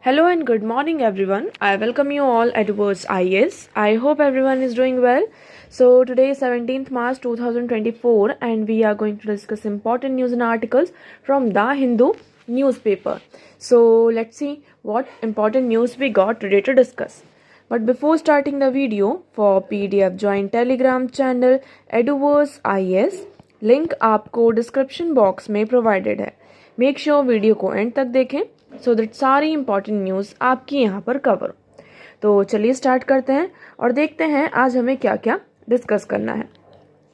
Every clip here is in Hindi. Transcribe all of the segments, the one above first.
Hello and good morning everyone. I welcome you all at Words IS. I hope everyone is doing well. So today is 17th March 2024 and we are going to discuss important news and articles from The Hindu newspaper. So let's see what important news we got today to discuss. But before starting the video, for PDF join Telegram channel Eduverse IS. Link आपको डिस्क्रिप्शन बॉक्स में प्रोवाइडेड है. मेक श्योर वीडियो को एंड तक देखें सो दैट सारी इंपॉर्टेंट न्यूज़ आपकी यहाँ पर कवर. तो चलिए स्टार्ट करते हैं और देखते हैं आज हमें क्या क्या डिस्कस करना है.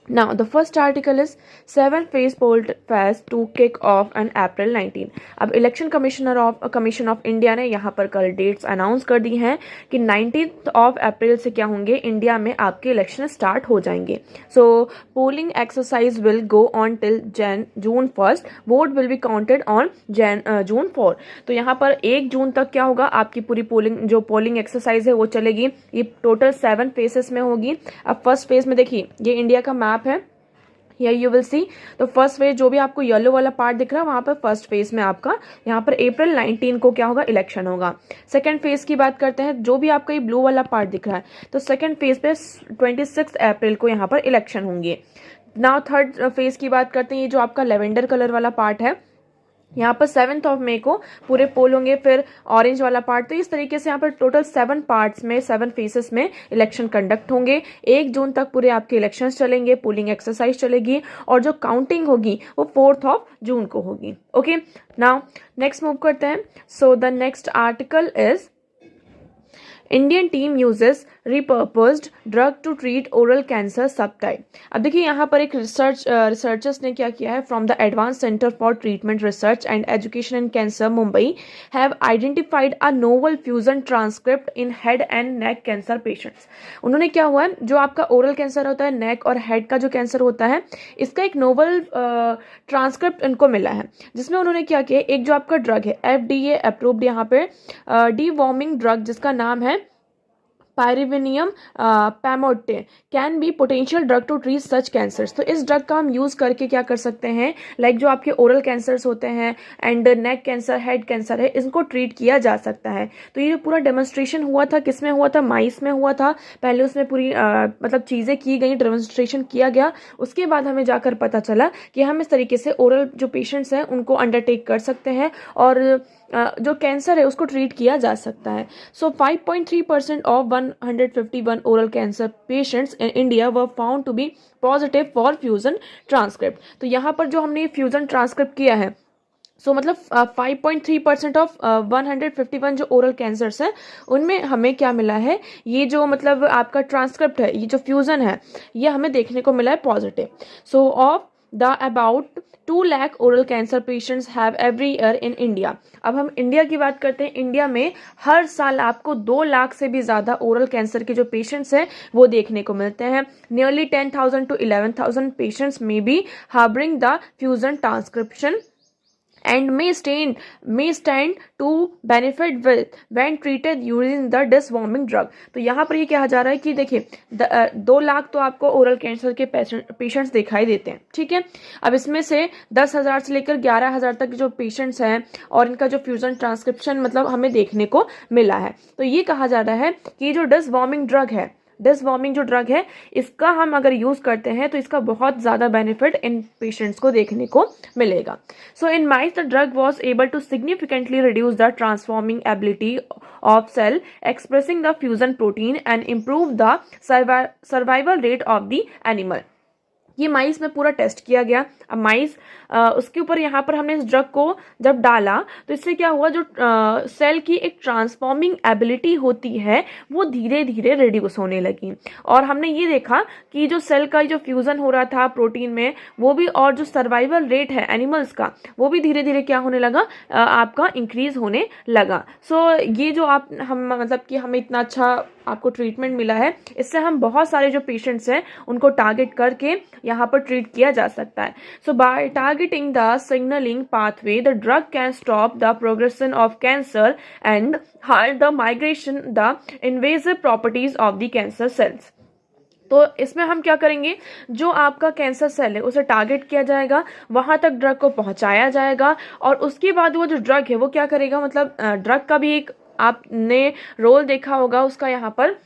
Now, the first article is 7-phase poll phase to kick off on April 19. अब इलेक्शन कमीशन ऑफ इंडिया ने यहाँ पर कल डेट्स अनाउंस कर दी हैं कि 19th ऑफ अप्रैल से क्या होंगे, इंडिया में आपके इलेक्शन स्टार्ट हो जाएंगे. So polling exercise will go on till June 1. Vote will be counted on June 4. तो यहाँ पर 1 जून तक क्या होगा, आपकी पूरी पोलिंग एक्सरसाइज है वो चलेगी. ये टोटल 7 फेजेस में होगी. अब फर्स्ट फेज में देखिए, ये इंडिया का मैप है, या यू विल सी. तो फर्स्ट फेज जो भी आपको येलो वाला पार्ट दिख रहा है वहां पर फर्स्ट फेज में आपका यहाँ पर अप्रैल 19 को क्या होगा, इलेक्शन होगा. सेकंड फेज की बात करते हैं, जो भी आपका ये ब्लू वाला पार्ट दिख रहा है, तो सेकंड फेज पे 26 अप्रैल को यहाँ पर इलेक्शन होंगे. नाउ थर्ड फेज की बात करते हैं, ये जो आपका लेवेंडर कलर वाला पार्ट है, यहाँ पर 7th ऑफ मई को पूरे पोल होंगे. फिर ऑरेंज वाला पार्ट. तो इस तरीके से यहाँ पर टोटल 7 पार्ट्स में 7 फेसेस में इलेक्शन कंडक्ट होंगे. 1 जून तक पूरे आपके इलेक्शंस चलेंगे, पोलिंग एक्सरसाइज चलेगी और जो काउंटिंग होगी वो 4th ऑफ जून को होगी. ओके, नाउ नेक्स्ट मूव करते हैं. So the next article is Indian team uses repurposed drug to treat oral cancer subtype. अब देखिए यहाँ पर एक रिसर्चर्स ने क्या किया है, from the advance centre for treatment research and education in cancer Mumbai have identified a novel fusion transcript in head and neck cancer patients. उन्होंने क्या हुआ है, जो आपका ओरल कैंसर होता है, नेक और हेड का जो कैंसर होता है, इसका एक नोवल ट्रांसक्रिप्ट इनको मिला है, जिसमें उन्होंने क्या किया, एक जो आपका ड्रग है FDA अप्रूव्ड यहाँ पे डीवॉर्मिंग ड्रग जिसका नाम है pyrvinium pamoate can be potential drug to treat such cancers. तो इस ड्रग का हम यूज़ करके क्या कर सकते हैं, लाइक जो आपके ओरल कैंसर्स होते हैं and neck cancer, head cancer है, इनको ट्रीट किया जा सकता है. तो ये पूरा डेमोन्स्ट्रेशन हुआ था, किस में हुआ था, माइस में हुआ था. पहले उसमें पूरी मतलब चीज़ें की गई, डेमोन्स्ट्रेशन किया गया. उसके बाद हमें जाकर पता चला कि हम इस तरीके से ओरल जो पेशेंट्स हैं उनको अंडरटेक कर सकते हैं और जो कैंसर है उसको ट्रीट किया जा सकता है. So 5.3% of 151 oral cancer patients in India were found to be positive for fusion transcript. तो यहाँ पर जो हमने फ्यूजन ट्रांसक्रिप्ट किया है, सो मतलब 5.3% ऑफ 151 जो ओरल कैंसर्स हैं उनमें हमें क्या मिला है, ये जो मतलब आपका ट्रांसक्रिप्ट है, ये जो फ्यूजन है, ये हमें देखने को मिला है positive. So of the about 2 lakh oral cancer patients have every year in India. अब हम इंडिया की बात करते हैं. इंडिया में हर साल आपको 2 लाख से भी ज़्यादा ओरल कैंसर के जो पेशेंट्स हैं वो देखने को मिलते हैं. नियरली 10,000 to 11,000 पेशेंट्स में be harbouring the fusion transcription and may stand to benefit with when treated using the disworming drug. तो यहाँ पर ये कहा जा रहा है कि देखिए 2 लाख तो आपको ओरल कैंसर के पेशेंट्स दिखाई देते हैं, ठीक है. अब इसमें से 10,000 से लेकर 11,000 तक जो पेशेंट्स हैं और इनका जो फ्यूजन ट्रांसक्रिप्शन मतलब हमें देखने को मिला है. तो ये कहा जा रहा है कि जो डिसवॉर्मिंग ड्रग है, डिसवॉर्मिंग जो ड्रग है, इसका हम अगर यूज़ करते हैं तो इसका बहुत ज़्यादा बेनिफिट इन पेशेंट्स को देखने को मिलेगा. So in mice the drug was able to significantly reduce the transforming ability of cell expressing the fusion protein and improve the survival rate of the animal. ये माइस में पूरा टेस्ट किया गया. अब माइस उसके ऊपर यहाँ पर हमने इस ड्रग को जब डाला तो इससे क्या हुआ, जो सेल की एक ट्रांसफॉर्मिंग एबिलिटी होती है वो धीरे धीरे रिड्यूस होने लगी. और हमने ये देखा कि जो सेल का जो फ्यूजन हो रहा था प्रोटीन में वो भी, और जो सर्वाइवल रेट है एनिमल्स का वो भी धीरे धीरे क्या होने लगा, आपका इंक्रीज होने लगा. सो ये जो हम मतलब कि हमें इतना अच्छा आपको ट्रीटमेंट मिला है, इससे हम बहुत सारे जो पेशेंट्स हैं उनको टारगेट करके यहाँ पर ट्रीट किया जा सकता है. So by targeting the signalling pathway the drug can stop the progression of cancer and halt the migration the invasive properties of the cancer cells. तो इसमें हम क्या करेंगे, जो आपका कैंसर सेल है उसे टारगेट किया जाएगा, वहां तक ड्रग को पहुंचाया जाएगा, और उसके बाद वो जो ड्रग है वो क्या करेगा, मतलब ड्रग का भी एक आपने रोल देखा होगा उसका यहाँ पर,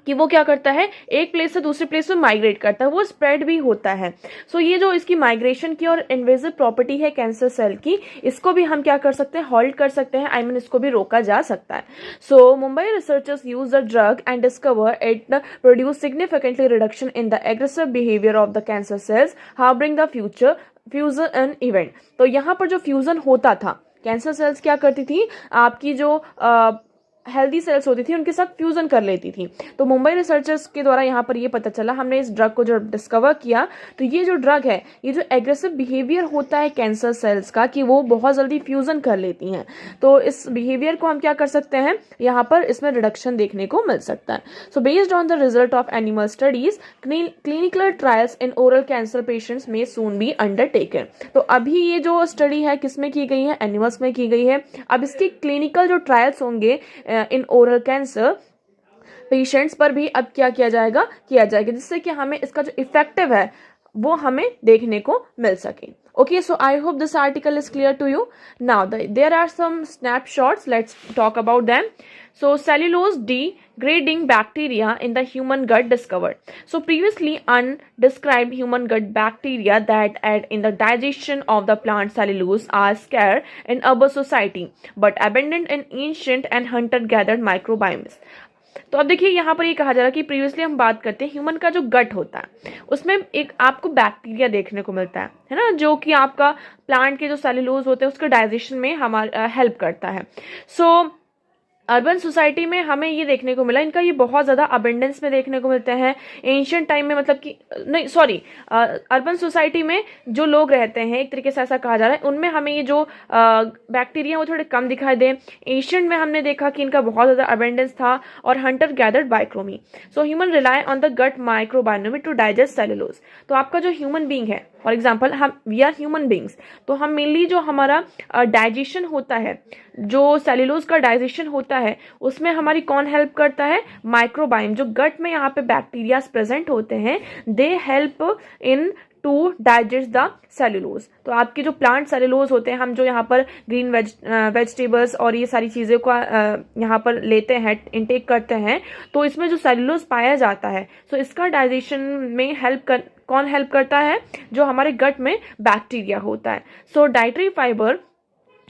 कि वो क्या करता है, एक प्लेस से दूसरे प्लेस में माइग्रेट करता है, वो स्प्रेड भी होता है। सो ये जो इसकी माइग्रेशन की और इन्वेजिव प्रॉपर्टी है कैंसर सेल की, इसको भी हम क्या कर सकते हैं, हॉल्ट कर सकते हैं, इसको भी रोका जा सकता है। So Mumbai researchers use the drug and discover it produce significantly reduction in the aggressive behaviour of the cancer cells harbouring the fusion an event. तो यहाँ पर जो फ्यूजन होता था, कैंसर सेल्स क्या करती थी, आपकी जो हेल्दी सेल्स होती थी उनके साथ फ्यूजन कर लेती थी। तो मुंबई रिसर्चर्स के द्वारा यहाँ पर ये पता चला, हमने इस ड्रग को जब डिस्कवर किया, तो ये जो ड्रग है, ये जो एग्रेसिव बिहेवियर होता है कैंसर सेल्स का, कि वो बहुत जल्दी फ्यूजन कर लेती हैं, तो इस बिहेवियर को हम क्या कर सकते हैं, यहाँ पर इसमें रिडक्शन देखने को मिल सकता है। So based on the result of animal studies, clinical trials in oral cancer patients में सून बी अंडरटेकन। तो अभी ये जो स्टडी है किसमें की गई है, एनिमल्स में की गई है। अब इसके क्लिनिकल जो ट्रायल्स होंगे इन ओरल कैंसर पेशेंट्स पर भी अब क्या किया जाएगा, जिससे कि हमें इसका जो इफेक्टिव है वो हमें देखने को मिल सके। Okay, so I hope this article is clear to you. Now, there are some snapshots. Let's talk about them. So, cellulose degrading bacteria in the human gut discovered. So, previously undescribed human gut bacteria that aid in the digestion of the plant cellulose are scarce in urban society, but abundant in ancient and hunter-gathered microbiomes. तो अब देखिए यहाँ पर ये कहा जा रहा है कि प्रीवियसली हम बात करते हैं ह्यूमन का जो गट होता है, उसमें एक आपको बैक्टीरिया देखने को मिलता है ना, जो कि आपका प्लांट के जो सेलुलोज होते हैं उसके डाइजेशन में हमारा हेल्प करता है। सो अर्बन सोसाइटी में हमें ये देखने को मिला, इनका ये बहुत ज़्यादा अबेंडेंस में देखने को मिलते हैं। एंशियंट टाइम में, मतलब कि नहीं सॉरी, अर्बन सोसाइटी में जो लोग रहते हैं, एक तरीके से ऐसा कहा जा रहा है, उनमें हमें ये जो बैक्टीरिया वो थोड़े कम दिखाई दे। एंशियंट में हमने देखा कि इनका बहुत ज़्यादा अबेंडेंस था, और hunter gathered microbiome. So human rely on the gut microbiome to digest cellulose. तो आपका जो ह्यूमन बींग है, for example we are human beings, तो हम मेनली जो हमारा डाइजेशन होता है, जो सेलुलोज का डाइजेशन होता है, उसमें हमारी कौन हेल्प करता है, माइक्रोबाइम। जो गट में यहाँ पे बैक्टीरिया प्रेजेंट होते हैं, they help in to digest the cellulose. तो आपके जो प्लांट सेलुलोज होते हैं, हम जो यहाँ पर ग्रीन वेजिटेबल्स और ये सारी चीज़ें को यहाँ पर लेते हैं, इनटेक करते हैं, तो इसमें जो सेलुलोज पाया जाता है, सो इसका डाइजेशन में कौन हेल्प करता है, जो हमारे गट में बैक्टीरिया होता है। So dietary fibre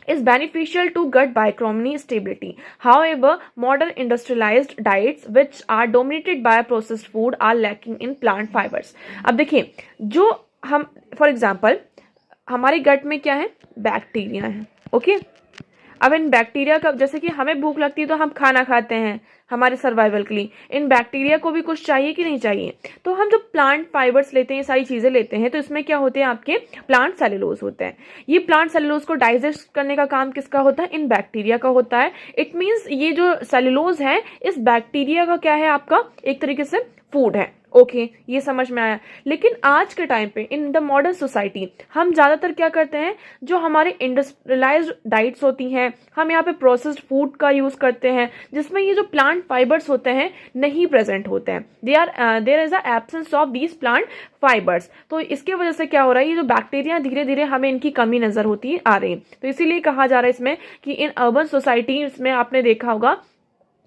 is beneficial to gut biochromy stability. However, modern industrialized diets which are dominated by processed food are lacking in plant fibers. अब देखिए, जो हम फॉर एग्जाम्पल हमारे गट में क्या है, बैक्टीरिया है, ओके। अब इन बैक्टीरिया का, जैसे कि हमें भूख लगती है तो हम खाना खाते हैं हमारे सर्वाइवल के लिए, इन बैक्टीरिया को भी कुछ चाहिए कि नहीं चाहिए। तो हम जो प्लांट फाइबर्स लेते हैं, ये सारी चीजें लेते हैं, तो इसमें क्या होते हैं, आपके प्लांट सेलुलोज होते हैं। ये प्लांट सेलुलोज को डाइजेस्ट करने का काम किसका होता है, इन बैक्टीरिया का होता है। इट मीन्स ये जो सेलुलोज है, इस बैक्टीरिया का क्या है, आपका एक तरीके से फूड है। ओके, ये समझ में आया। लेकिन आज के टाइम पे इन द मॉडर्न सोसाइटी हम ज्यादातर क्या करते हैं, जो हमारे इंडस्ट्रियलाइज्ड डाइट्स होती हैं, हम यहाँ पे प्रोसेस्ड फूड का यूज करते हैं, जिसमें ये जो प्लांट फाइबर्स होते हैं नहीं प्रेजेंट होते हैं। There is a absence of these plant fibres. तो इसके वजह से क्या हो रहा है, ये जो बैक्टीरिया धीरे धीरे हमें इनकी कमी नजर होती आ रही है। तो इसीलिए कहा जा रहा है इसमें कि इन अर्बन सोसाइटी में आपने देखा होगा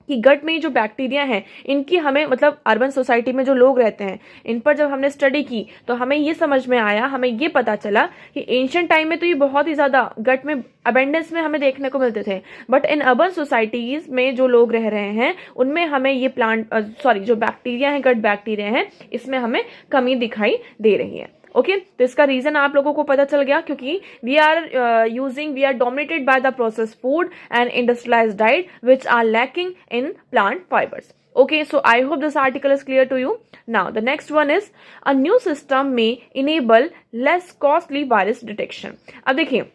कि गट में जो बैक्टीरिया हैं, इनकी हमें, मतलब अर्बन सोसाइटी में जो लोग रहते हैं, इन पर जब हमने स्टडी की तो हमें ये समझ में आया, हमें ये पता चला कि एंशिएंट टाइम में तो ये बहुत ही ज्यादा गट में अबेंडेंस में हमें देखने को मिलते थे, बट इन अर्बन सोसाइटीज में जो लोग रह रहे हैं उनमें हमें ये जो बैक्टीरिया है, गट बैक्टीरिया है, इसमें हमें कमी दिखाई दे रही है। ओके, तो इसका रीजन आप लोगों को पता चल गया, क्योंकि we are dominated by the processed food and industrialised diet which are lacking in plant fibres. Okay, so I hope this article is clear to you. Now, the next one is a new system may enable less costly virus detection. अब देखिए,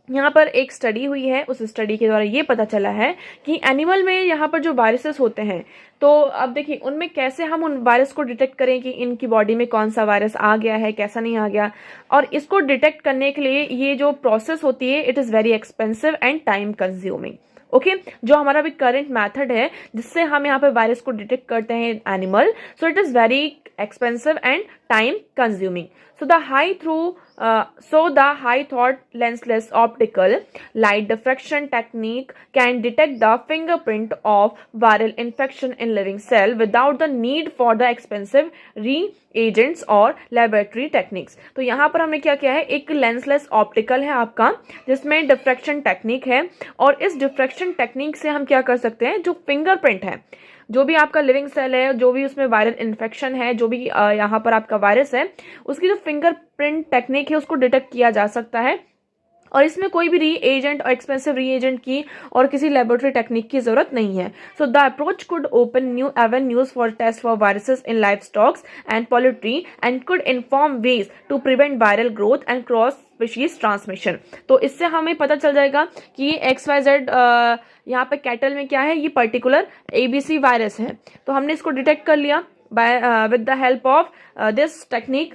यहाँ पर एक स्टडी हुई है, उस स्टडी के द्वारा ये पता चला है कि एनिमल में यहाँ पर जो वायरसेस होते हैं, तो अब देखिए उनमें कैसे हम उन वायरस को डिटेक्ट करें कि इनकी बॉडी में कौन सा वायरस आ गया है, कैसा नहीं आ गया, और इसको डिटेक्ट करने के लिए ये जो प्रोसेस होती है, it is very expensive and time consuming. Okay जो हमारा भी करंट मेथड है जिससे हम यहाँ पे वायरस को डिटेक्ट करते हैं animal, so it is very expensive and time consuming. So the high thought lensless optical light diffraction technique can detect the fingerprint of viral infection in living cell without the need for the expensive reagents और laboratory techniques. तो यहाँ पर हमने क्या किया है, एक लेंसलेस ऑप्टिकल है आपका जिसमें डिफ्रैक्शन टेक्निक है, और इस डिफ्रैक्शन टेक्निक से हम क्या कर सकते हैं, जो फिंगरप्रिंट है, जो भी आपका लिविंग सेल है, जो भी उसमें वायरल इन्फेक्शन है, जो भी यहाँ पर आपका वायरस है, उसकी जो फिंगरप्रिंट टेक्निक है उसको डिटेक्ट किया जा सकता है, और इसमें कोई भी रीएजेंट और एक्सपेंसिव रीएजेंट की और किसी लेबोरेटरी टेक्निक की जरूरत नहीं है. So the approach could open new avenues for test for viruses in live stocks and poultry and could inform ways to prevent viral growth and cross species transmission. तो इससे हमें पता चल जाएगा कि ये XYZ यहाँ पे कैटल में क्या है, ये पर्टिकुलर ABC वायरस है. तो हमने इसको डिटेक्ट कर लिया by with the help of this technique,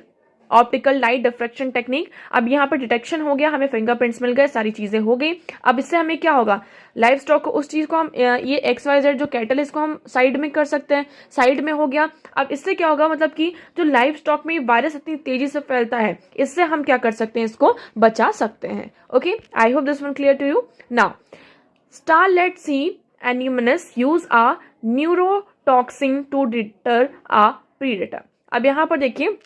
optical light diffraction technique. अब यहाँ पर डिटेक्शन हो गया, हमें फिंगरप्रिंट्स मिल गए, सारी चीजें हो गई. अब इससे हमें क्या होगा, लाइव स्टॉक को, उस चीज को हम ये XYZ जो कैटल इसको हम साइड में कर सकते हैं, साइड में हो गया. अब इससे क्या होगा, मतलब कि जो लाइव स्टॉक में वायरस इतनी तेजी से फैलता है, इससे हम क्या कर सकते हैं, इसको बचा सकते हैं. Okay, I hope this one clear to you. Now starlet sea anemones use a neurotoxin to deter a predator. अब यहाँ पर देखिए,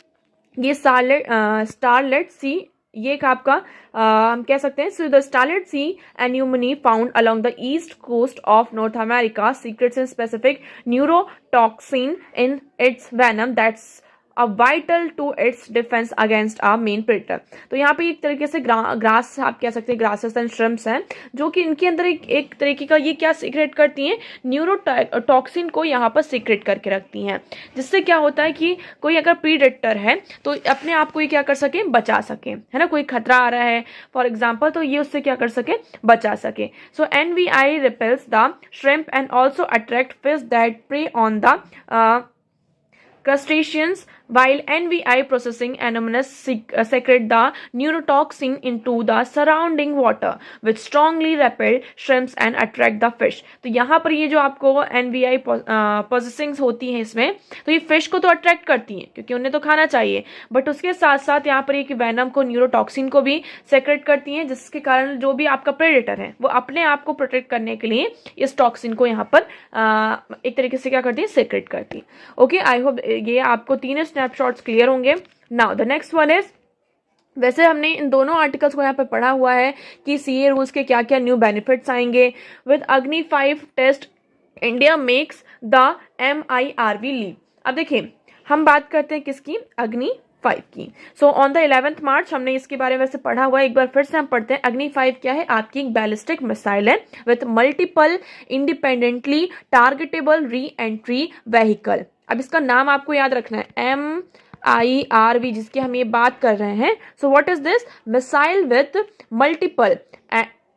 ये स्टारलेट सी, ये एक आपका हम कह सकते हैं. So the starlet sea anemone found along the east coast of North America secrets in specific neurotoxin in its venom that's a vital to its defence against a main predator. तो यहाँ पे एक तरीके से ग्रास आप कह सकते हैं, ग्रासेस एंड श्रिम्प्स हैं, जो कि इनके अंदर एक तरीके का ये क्या सीक्रेट करती हैं, न्यूरोटॉक्सिन को यहाँ पर सीक्रेट करके रखती हैं, जिससे क्या होता है कि कोई अगर प्रीडेटर है तो अपने आप को ये क्या कर सके, बचा सके, है ना. कोई खतरा आ रहा है फॉर एग्जाम्पल, तो ये उससे क्या कर सके, बचा सके. So NVI repels the shrimp and also attract fish that prey on the crustaceans, while NVI processing anomalous secrete the neurotoxin into the surrounding water which strongly repel shrimps and attract the fish. तो यहाँ पर ये जो आपको NVI processings होती हैं इसमें, तो ये फिश को तो अट्रैक्ट करती हैं क्योंकि उन्हें तो खाना चाहिए, बट उसके साथ साथ यहाँ पर एक वेनम को, न्यूरोटॉक्सिन को भी सेक्रेट करती हैं, जिसके कारण जो भी आपका प्रेडेटर है वो अपने आप को प्रोटेक्ट करने के लिए इस टॉक्सिन को यहाँ पर एक तरीके से क्या करती है, सेक्रेट करती है. ओके, आई होप ये आपको तीनों स्नैपशॉट्स क्लियर होंगे. Now the next one is, वैसे हमने इन दोनों आर्टिकल्स को यहाँ पे पढ़ा हुआ है कि CA रूल्स के क्या क्या न्यू बेनिफिट्स आएंगे. With Agni 5 test India makes the MIRV lead. अब देखिए, हम बात करते हैं किसकी, अग्नि 5 की. सो ऑन द 11th मार्च हमने इसके बारे में वैसे पढ़ा हुआ है, एक बार फिर से हम पढ़ते हैं. अग्नि 5 क्या है, आपकी एक बैलिस्टिक मिसाइल है with multiple independently targetable re entry vehicle. अब इसका नाम आपको याद रखना है, MIRV, जिसकी हम ये बात कर रहे हैं. So what is this, missile with multiple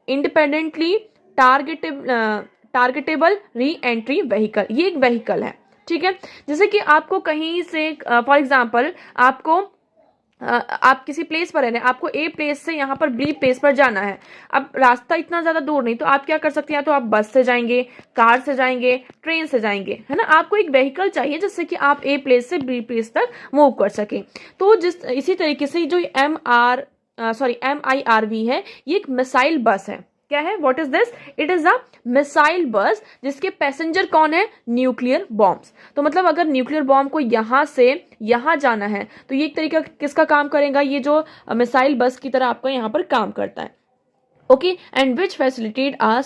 independently targetable re entry vehicle. ये एक व्हीकल है, ठीक है. जैसे कि आपको कहीं से फॉर एग्जाम्पल आप किसी प्लेस पर हैं, आपको A प्लेस से यहाँ पर B प्लेस पर जाना है. अब रास्ता इतना ज्यादा दूर नहीं, तो आप क्या कर सकते हैं, या तो आप बस से जाएंगे, कार से जाएंगे, ट्रेन से जाएंगे, है ना. आपको एक व्हीकल चाहिए जिससे कि आप A प्लेस से B प्लेस तक मूव कर सके. तो इसी तरीके से जो MIRV है, ये एक मिसाइल बस है. क्या है, what is this, it is a missile बस जिसके पैसेंजर कौन है, न्यूक्लियर बॉम्ब्स. तो मतलब अगर न्यूक्लियर बॉम्ब को यहां से यहां जाना है तो ये एक तरीका किसका काम करेगा, ये जो मिसाइल बस की तरह आपका यहां पर काम करता है. Okay, and which facilitate a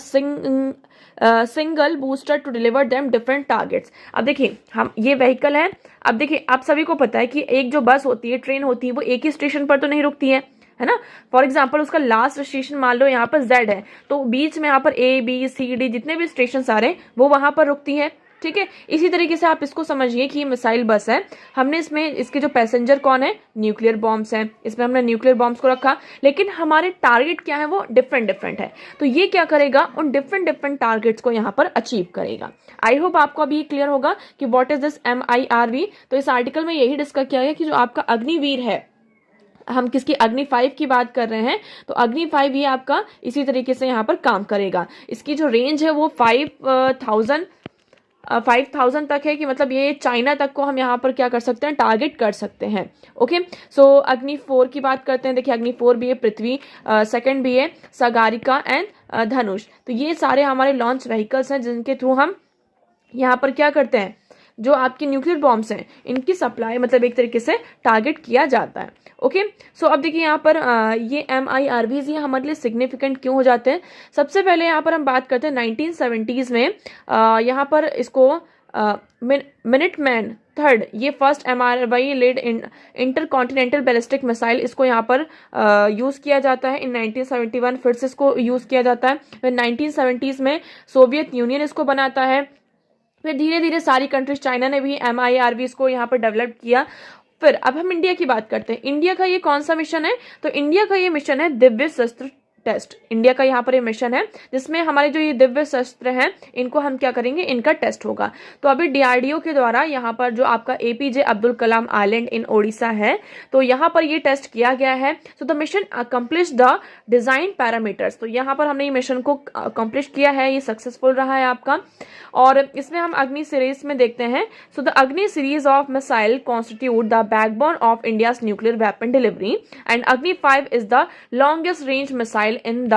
single booster to deliver them different targets. अब देखिए, हम ये व्हीकल है. अब देखिए, आप सभी को पता है कि एक जो बस होती है, ट्रेन होती है, वो एक ही स्टेशन पर तो नहीं रुकती है ना. फॉर एग्जाम्पल उसका लास्ट स्टेशन मान लो यहाँ पर Z है, तो बीच में यहाँ पर A B C D जितने भी स्टेशन आ रहे हैं वो वहां पर रुकती है, ठीक है. इसी तरीके से आप इसको समझिए कि ये मिसाइल बस है. हमने इसमें इसके जो पैसेंजर कौन है, न्यूक्लियर बॉम्ब्स हैं, इसमें हमने न्यूक्लियर बॉम्ब्स को रखा, लेकिन हमारे टारगेट क्या है, वो डिफरेंट है. तो ये क्या करेगा, उन डिफरेंट टारगेट्स को यहाँ पर अचीव करेगा. आई होप आपको अभी क्लियर होगा कि व्हाट इज दिस MIRV. तो इस आर्टिकल में यही डिस्कस किया गया कि जो आपका अग्निवीर है हम किसकी अग्नि 5 की बात कर रहे हैं, तो अग्नि 5 ये आपका इसी तरीके से यहाँ पर काम करेगा। इसकी जो रेंज है वो 5,000 तक है, कि मतलब ये चाइना तक को हम यहाँ पर क्या कर सकते हैं, टारगेट कर सकते हैं। ओके, सो अग्नि 4 की बात करते हैं। देखिए अग्नि 4 भी है, पृथ्वी सेकंड भी है, सागरिका एंड धनुष। तो ये सारे हमारे लॉन्च व्हीकल्स हैं जिनके थ्रू हम यहाँ पर क्या करते हैं, जो आपके न्यूक्लियर बॉम्ब्स हैं इनकी सप्लाई मतलब एक तरीके से टारगेट किया जाता है। ओके, सो अब देखिए यहाँ पर ये MIRVs ये हमारे लिए सिग्निफिकेंट क्यों हो जाते हैं। सबसे पहले यहाँ पर हम बात करते हैं 1970s में यहाँ पर इसको मिनटमैन थर्ड, ये first MRV led intercontinental ballistic missile, इसको यहाँ पर यूज़ किया जाता है इन 1971। फिर से इसको यूज़ किया जाता है। फिर 1970s में सोवियत यूनियन इसको बनाता है। फिर धीरे धीरे सारी कंट्रीज, चाइना ने भी MIRVs को यहाँ पर डेवलप किया। फिर अब हम इंडिया की बात करते हैं। इंडिया का ये कौन सा मिशन है, तो इंडिया का ये मिशन है दिव्य शस्त्र टेस्ट। इंडिया का यहाँ पर ये मिशन है जिसमें हमारे जो ये दिव्य शस्त्र हैं इनको हम क्या करेंगे, इनका टेस्ट होगा। तो अभी DRDO के द्वारा यहाँ पर जो आपका APJ Abdul Kalam island in Odisha है, तो यहाँ पर ये टेस्ट किया गया है। So the mission accomplish the design parameters. तो यहाँ पर हमने ये मिशन को अकम्प्लिश किया है, ये सक्सेसफुल रहा है आपका। और इसमें हम अग्नि सीरीज में देखते हैं। सो द अग्नि series of missile constitute the backbone of India's nuclear weapon delivery and अग्नि 5 is the longest range missile in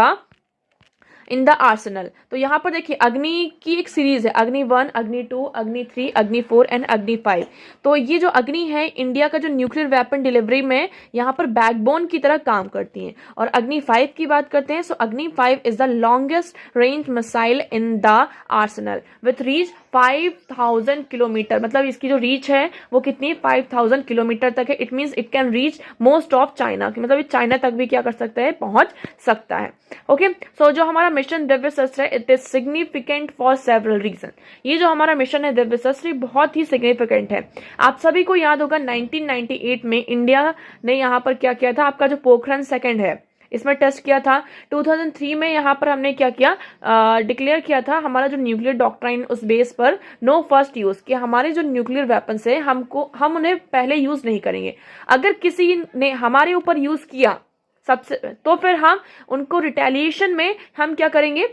the Arsenal. तो यहाँ पर देखिए अग्नि की एक सीरीज है, अग्नि 1, अग्नि 2, अग्नि 3, अग्नि 4 एंड अग्नि 5। तो ये जो अग्नि है इंडिया का जो न्यूक्लियर वेपन डिलीवरी में यहाँ पर बैकबोन की तरह काम करती है। और अग्नि 5 की बात करते हैं, सो अग्नि 5 is the longest range missile in the Arsenal with reach 5,000 kilometre. मतलब इसकी जो रीच है वो कितनी, 5,000 किलोमीटर तक है। It means it can reach most of China, मतलब चाइना तक भी क्या कर सकता है, पहुंच सकता है। ओके, सो जो हमारा मिशन दिव्य शस्त्र है it is significant for several reason. ये जो हमारा मिशन है दिव्य शस्त्र बहुत ही सिग्निफिकेंट है। आप सभी को याद होगा 1998 में इंडिया ने यहाँ पर क्या किया था, आपका जो पोखरण सेकंड है इसमें टेस्ट किया था। 2003 में यहाँ पर हमने क्या किया, डिक्लेयर किया था हमारा जो न्यूक्लियर डॉक्ट्राइन, उस बेस पर नो फर्स्ट यूज, कि हमारे जो न्यूक्लियर वेपन है हम उन्हें पहले यूज नहीं करेंगे। अगर किसी ने हमारे ऊपर यूज किया सबसे, तो फिर हम उनको रिटेलिएशन में हम क्या करेंगे,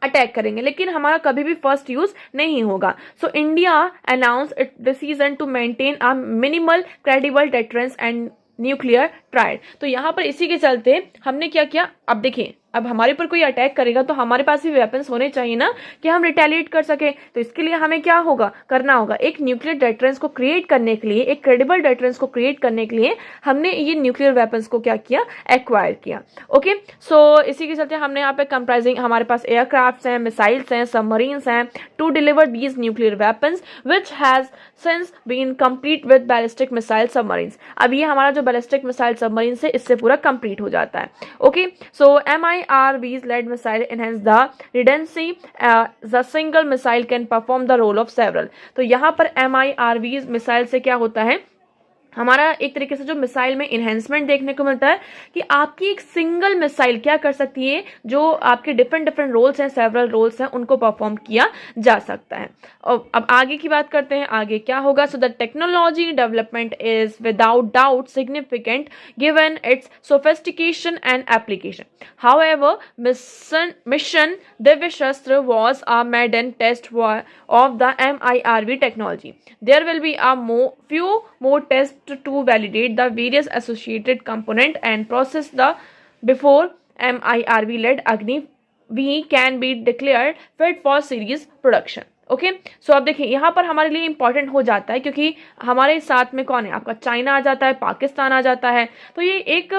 अटैक करेंगे, लेकिन हमारा कभी भी फर्स्ट यूज नहीं होगा। So India announce it decision to maintain a minimal credible deterrence and nuclear trial. तो यहाँ पर इसी के चलते हमने क्या किया, अब देखिए अब हमारे ऊपर कोई अटैक करेगा तो हमारे पास भी वेपन्स होने चाहिए ना, कि हम रिटेलिएट कर सके। तो इसके लिए हमें क्या होगा, करना होगा, एक न्यूक्लियर डेटरेंस को क्रिएट करने के लिए, एक क्रेडिबल डेटरेंस को क्रिएट करने के लिए हमने ये न्यूक्लियर वेपन्स को क्या किया, एक्वायर किया। ओके, सो इसी के चलते हमने यहाँ पे कंप्राइजिंग हमारे पास एयरक्राफ्ट हैं, मिसाइल्स हैं, सबमरीन्स हैं to deliver these nuclear weapons which has since been complete with ballistic missile submarines. अब ये हमारा जो बैलिस्टिक मिसाइल सबमरीन्स है इससे पूरा कंप्लीट हो जाता है। Okay, so MIRVs led missile enhance the redundancy. The single missile can perform the role of several. तो यहाँ पर MIRVs मिसाइल से क्या होता है, हमारा एक तरीके से जो मिसाइल में इन्हेंसमेंट देखने को मिलता है कि आपकी एक सिंगल मिसाइल क्या कर सकती है, जो आपके डिफरेंट रोल्स हैं, सेवरल रोल्स हैं, उनको परफॉर्म किया जा सकता है। और अब आगे की बात करते हैं, आगे क्या होगा। So the technology development is without doubt significant given it's sophistication and application. However mission Divya शस्त्र was a maiden test of the MIRV technology. There will be a few more tests to validate the various associated component and process the before MIRV led Agni V can be declared fit for series production. Okay, so अब देखिए यहाँ पर हमारे लिए इंपॉर्टेंट हो जाता है क्योंकि हमारे साथ में कौन है, आपका चाइना आ जाता है, पाकिस्तान आ जाता है। तो ये एक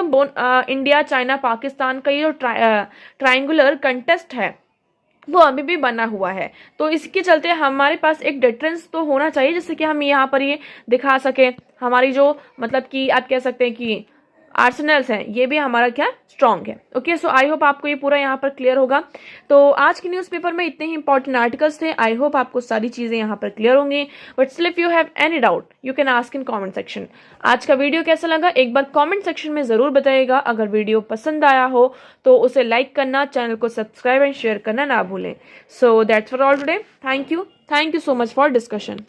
इंडिया चाइना पाकिस्तान का ये जो ट्रायंगुलर कंटेस्ट है वो अभी भी बना हुआ है। तो इसके चलते हमारे पास एक डिफरेंस तो होना चाहिए जिससे कि हम यहाँ पर ये दिखा सके हमारी जो मतलब कि आप कह सकते हैं कि आर्सेनल्स हैं ये भी हमारा क्या स्ट्रॉन्ग है। ओके, सो आई होप आपको ये पूरा यहाँ पर क्लियर होगा। तो आज के न्यूज़पेपर में इतने ही इंपॉर्टेंट आर्टिकल्स थे। आई होप आपको सारी चीज़ें यहाँ पर क्लियर होंगी। But still if you have any doubt you can ask in comment section. आज का वीडियो कैसा लगा एक बार कमेंट सेक्शन में ज़रूर बताइएगा। अगर वीडियो पसंद आया हो तो उसे लाइक करना, चैनल को सब्सक्राइब एंड शेयर करना ना भूलें। So that's for all today. Thank you so much for discussion.